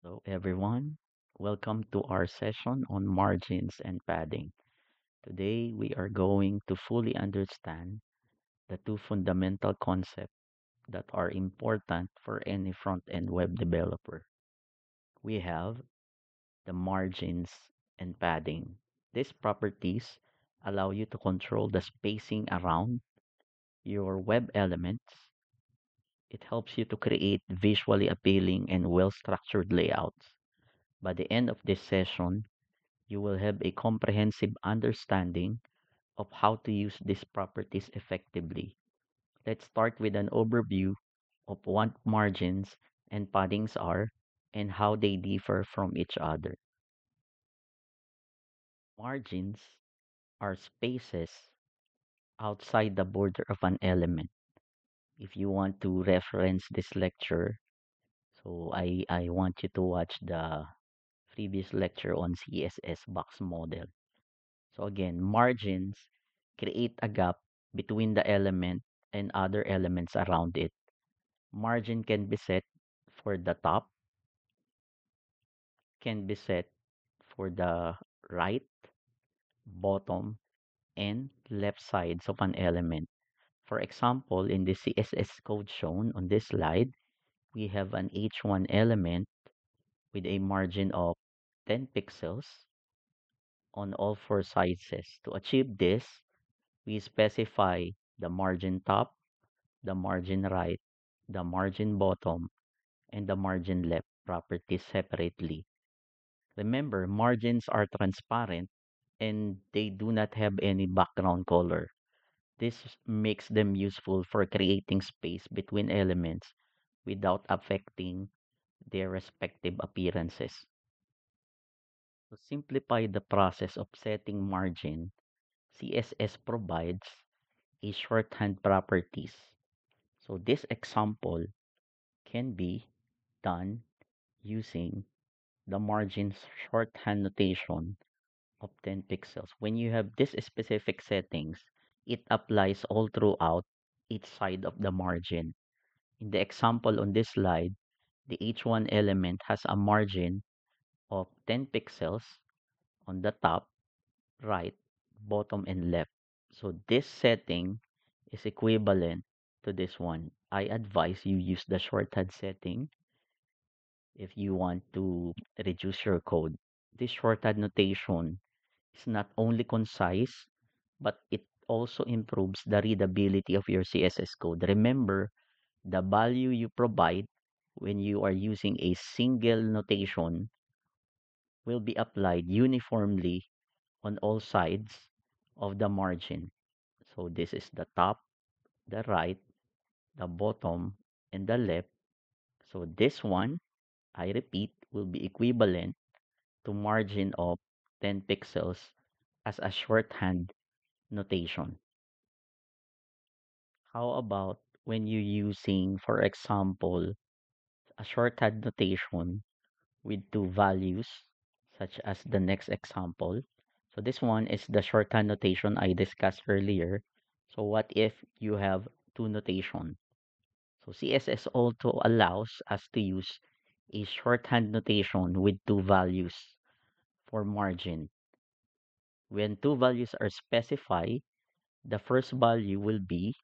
Hello, everyone. Welcome to our session on margins and padding. Today, we are going to fully understand the two fundamental concepts that are important for any front end web developer. We have the margins and padding. These properties allow you to control the spacing around your web elements. It helps you to create visually appealing and well structured layouts. By the end of this session, you will have a comprehensive understanding of how to use these properties effectively. Let's start with an overview of what margins and paddings are and how they differ from each other. Margins are spaces outside the border of an element. If you want to reference this lecture, I want you to watch the previous lecture on CSS box model. So again, margins create a gap between the element and other elements around it. Margin can be set for the top, can be set for the right, bottom, and left sides of an element. For example, in the CSS code shown on this slide, we have an H1 element with a margin of 10 pixels on all four sizes. To achieve this, we specify the margin top, the margin right, the margin bottom, and the margin left properties separately. Remember, margins are transparent and they do not have any background color. This makes them useful for creating space between elements without affecting their respective appearances. To simplify the process of setting margin, CSS provides a shorthand properties. So this example can be done using the margins shorthand notation of 10 pixels. When you have this specific settings, it applies all throughout each side of the margin. In the example on this slide, the H1 element has a margin of 10 pixels on the top, right, bottom, and left. So this setting is equivalent to this one. I advise you use the shorthand setting if you want to reduce your code. This shorthand notation is not only concise, but it also improves the readability of your CSS code. Remember, the value you provide when you are using a single notation will be applied uniformly on all sides of the margin. So this is the top, the right, the bottom, and the left. So this one, I repeat, will be equivalent to margin of 10 pixels as a shorthand notation. How about when you're using, for example, a shorthand notation with two values, such as the next example? So this one is the shorthand notation I discussed earlier. So what if you have two notation? So CSS also allows us to use a shorthand notation with two values for margin. When two values are specified, the first value will be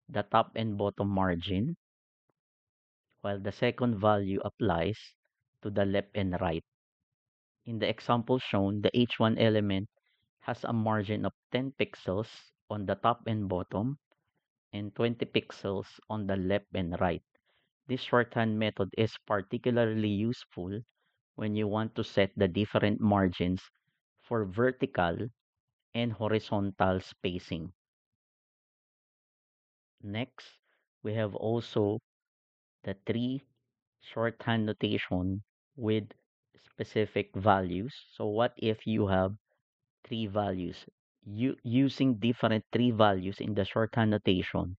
the top and bottom margin, while the second value applies to the left and right. In the example shown, the H1 element has a margin of 10 pixels on the top and bottom and 20 pixels on the left and right. This shorthand method is particularly useful when you want to set the different margins for vertical and horizontal spacing. Next, we have also the three shorthand notation with specific values. So what if you have three values? Using different three values in the shorthand notation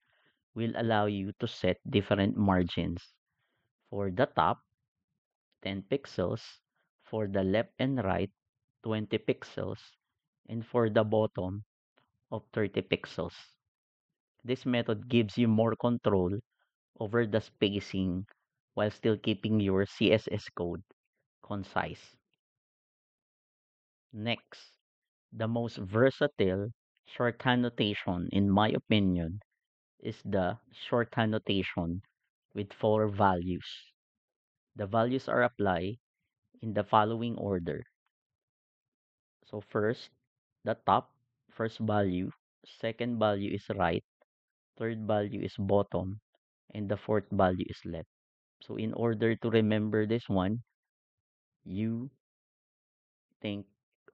will allow you to set different margins. For the top, 10 pixels. For the left and right, 20 pixels. And for the bottom, of 30 pixels. This method gives you more control over the spacing while still keeping your CSS code concise. Next, the most versatile shorthand notation, in my opinion, is the shorthand notation with 4 values. The values are applied in the following order. So first, the top, first value, second value is right, third value is bottom, and the fourth value is left. So in order to remember this one, you think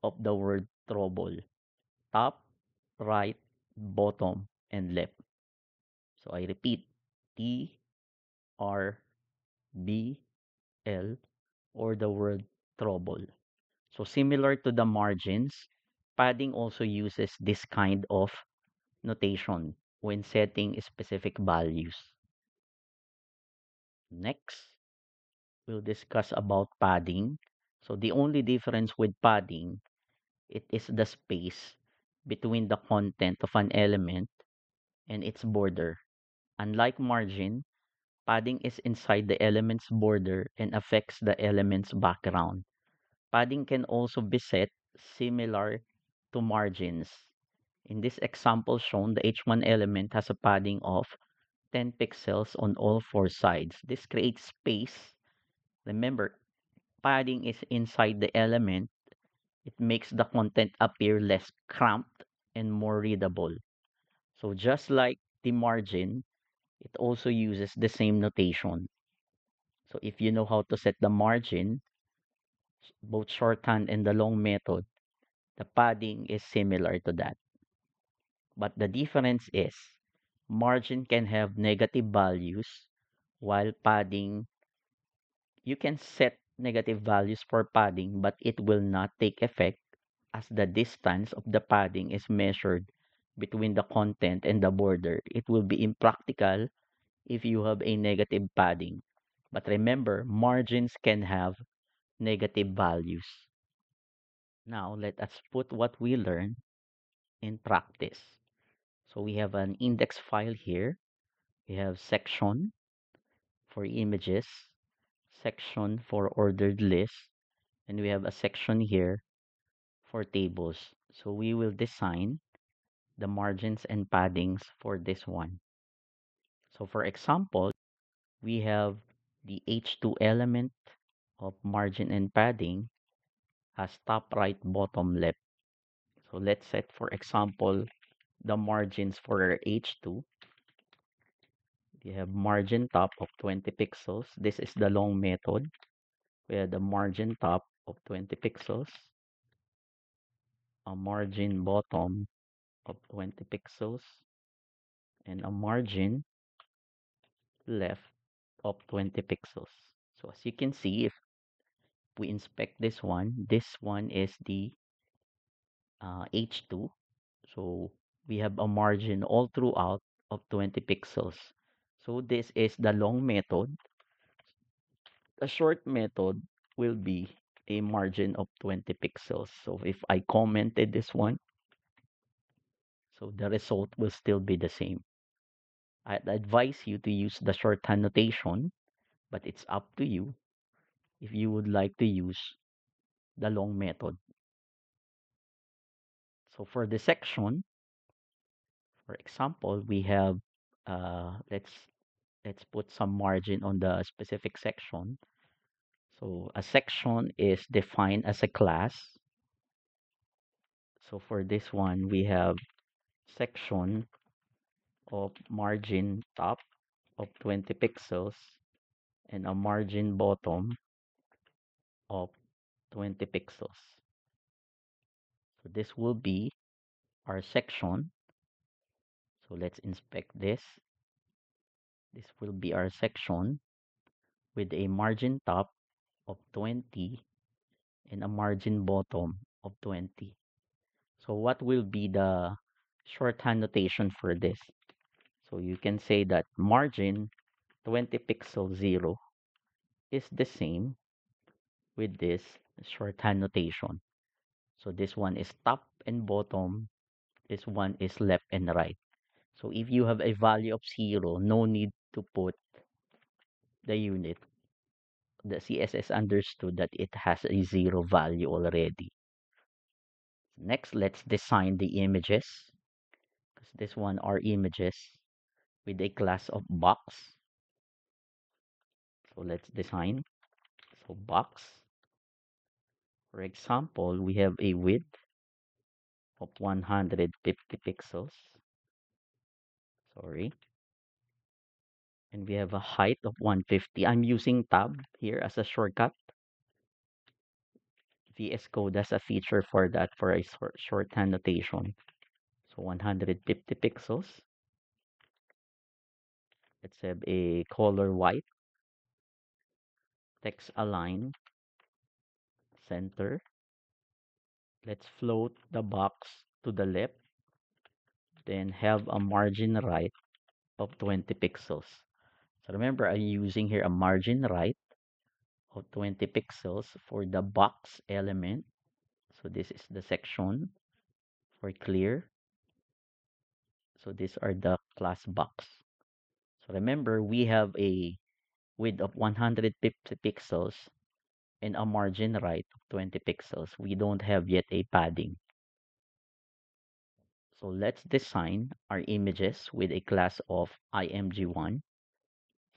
of the word trouble. Top, right, bottom, and left. So I repeat, T, R, B, L, or the word trouble. So similar to the margins, padding also uses this kind of notation when setting specific values. Next, we'll discuss about padding. So the only difference with padding, it is the space between the content of an element and its border. Unlike margin, padding is inside the element's border and affects the element's background. Padding can also be set similar to margins. In this example shown, the H1 element has a padding of 10 pixels on all 4 sides. This creates space. Remember, padding is inside the element. It makes the content appear less cramped and more readable. So just like the margin, it also uses the same notation. So if you know how to set the margin, both shorthand and the long method, the padding is similar to that. But the difference is margin can have negative values while padding, you can set negative values for padding, but it will not take effect as the distance of the padding is measured between the content and the border. It will be impractical if you have a negative padding. But remember, margins can have negative values. Now, let us put what we learned in practice. So we have an index file here. We have section for images, section for ordered list, and we have a section here for tables. So we will design the margins and paddings for this one. So for example, we have the H2 element of margin and padding has top right, bottom left. So let's set, for example, the margins for our H2. We have margin top of 20 pixels. This is the long method. We have the margin top of 20 pixels, a margin bottom of 20 pixels, and a margin left of 20 pixels. So as you can see, if we inspect this one is the H2. So we have a margin all throughout of 20 pixels. So this is the long method. The short method will be a margin of 20 pixels. So if I commented this one, so the result will still be the same. I'd advise you to use the shorthand notation, but it's up to you if you would like to use the long method. So for the section, for example, we have let's put some margin on the specific section. So a section is defined as a class. So for this one, we have section of margin top of 20 pixels and a margin bottom of 20 pixels. So this will be our section. So let's inspect this. This will be our section with a margin top of 20 and a margin bottom of 20. So what will be the shorthand notation for this? So you can say that margin 20 pixel 0 is the same with this shorthand notation. So this one is top and bottom. This one is left and right. So if you have a value of 0, no need to put the unit. the CSS understood that it has a zero value already. Next, let's design the images, because this one are images with a class of box. So let's design. So box, for example, we have a width of 150 pixels. Sorry. And we have a height of 150. I'm using tab here as a shortcut. VS Code has a feature for that, for a shorthand notation. So 150 pixels. Let's have a color white, text align, center. Let's float the box to the left, then have a margin right of 20 pixels. So remember, I'm using here a margin right of 20 pixels for the box element. So this is the section for clear. So these are the class box. So remember, we have a width of 150 pixels and a margin right of 20 pixels. We don't have yet a padding. So let's design our images with a class of img1.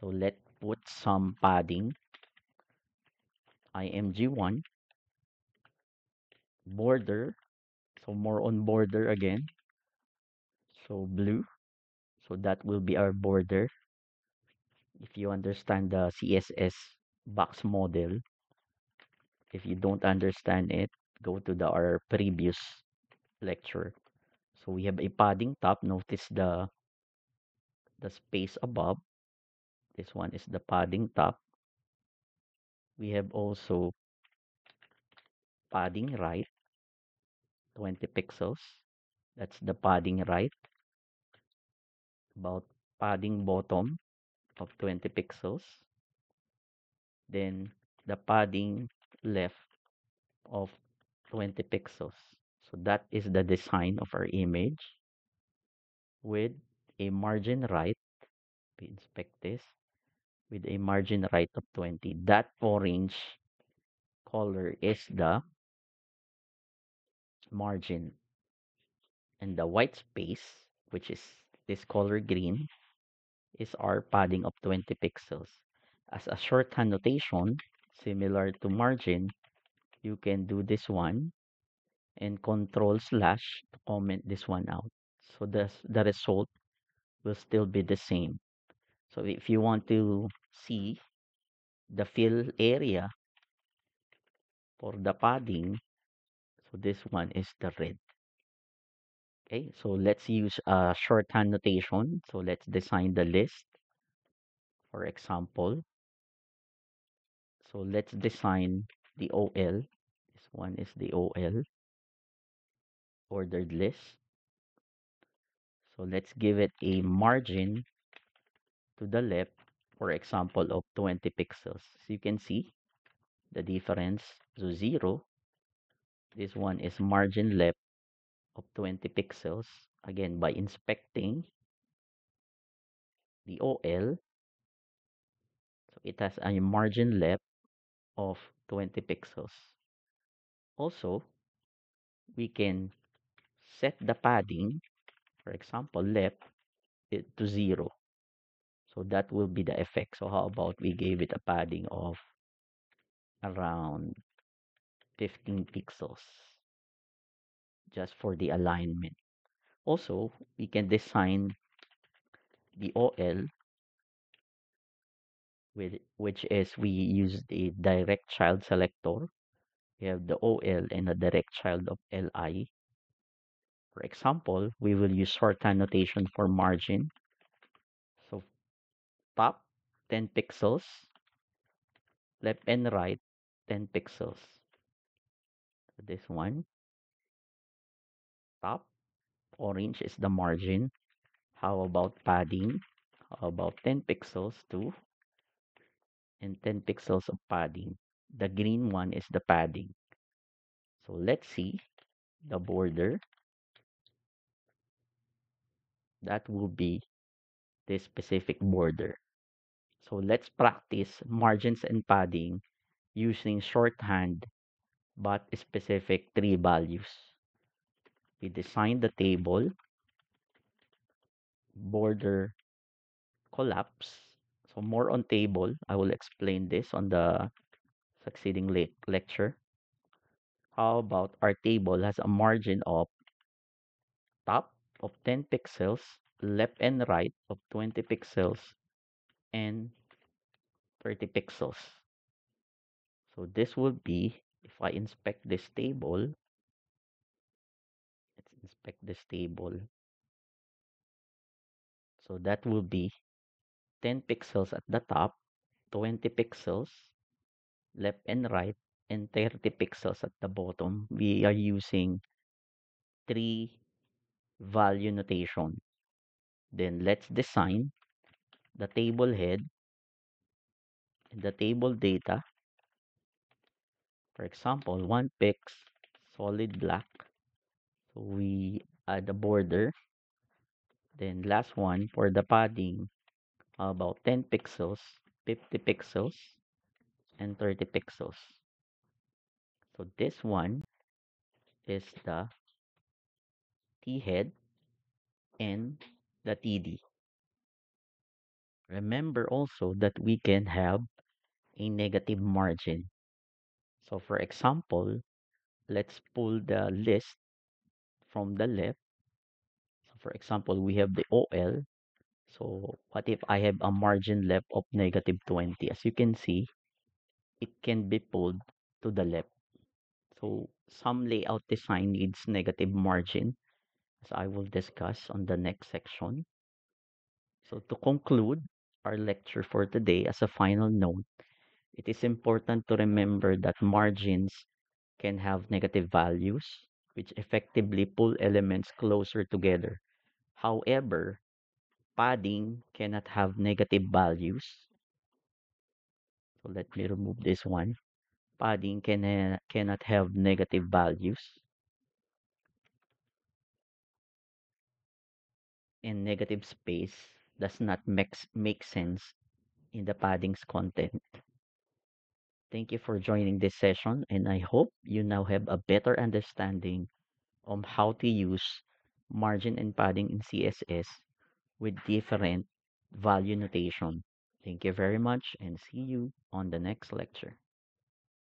So let's put some padding, img1, border, so more on border again. So blue, so that will be our border. If you understand the CSS box model, if you don't understand it, go to our previous lecture. So we have a padding top. Notice the space above. This one is the padding top. We have also padding right, 20 pixels. That's the padding right. About padding bottom of 20 pixels. Then the padding left of 20 pixels. So that is the design of our image with a margin right. We inspect this with a margin right of 20. That orange color is the margin, and the white space, which is this color green, is our padding of 20 pixels. As a shorthand notation, similar to margin, you can do this one and control slash to comment this one out. So the result will still be the same. So if you want to see the fill area for the padding, so this one is the red. Okay, so let's use a shorthand notation. So let's design the list, for example. So let's design the OL. This one is the OL, ordered list. So let's give it a margin to the left, for example, of 20 pixels. So you can see the difference. So 0, this one is margin left of 20 pixels. Again, by inspecting the OL, so it has a margin left of 20 pixels. Also, we can set the padding, for example, left it to 0. So that will be the effect. So how about we gave it a padding of around 15 pixels just for the alignment. Also, we can design the OL with which is we use the direct child selector. We have the OL and a direct child of LI. For example, we will use shorthand notation for margin. So top 10 pixels, left and right 10 pixels. So this one, top orange is the margin. How about padding? How about 10 pixels too? And 10 pixels of padding. The green one is the padding. So let's see the border. That will be this specific border. So let's practice margins and padding using shorthand but specific three values. We design the table, border, collapse. So more on table. I will explain this on the succeeding lecture. How about our table has a margin of top of 10 pixels, left and right of 20 pixels, and 30 pixels. So this will be, if I inspect this table, let's inspect this table. So that will be 10 pixels at the top, 20 pixels left and right, and 30 pixels at the bottom. We are using three value notation. Then let's design the table head and the table data. For example, one pix solid black. So we add a border. Then last one for the padding, about 10 pixels, 50 pixels, and 30 pixels. So this one is the T head and the TD. Remember also that we can have a negative margin. So for example, let's pull the list from the left. So for example, we have the OL. So what if I have a margin left of negative 20? As you can see, it can be pulled to the left. So some layout design needs negative margin, as I will discuss on the next section. So to conclude our lecture for today, as a final note, it is important to remember that margins can have negative values, which effectively pull elements closer together. However, padding cannot have negative values. So let me remove this one. Padding cannot have negative values, and negative space does not make sense in the padding's content. Thank you for joining this session, and I hope you now have a better understanding on how to use margin and padding in CSS with different value notation. Thank you very much and see you on the next lecture.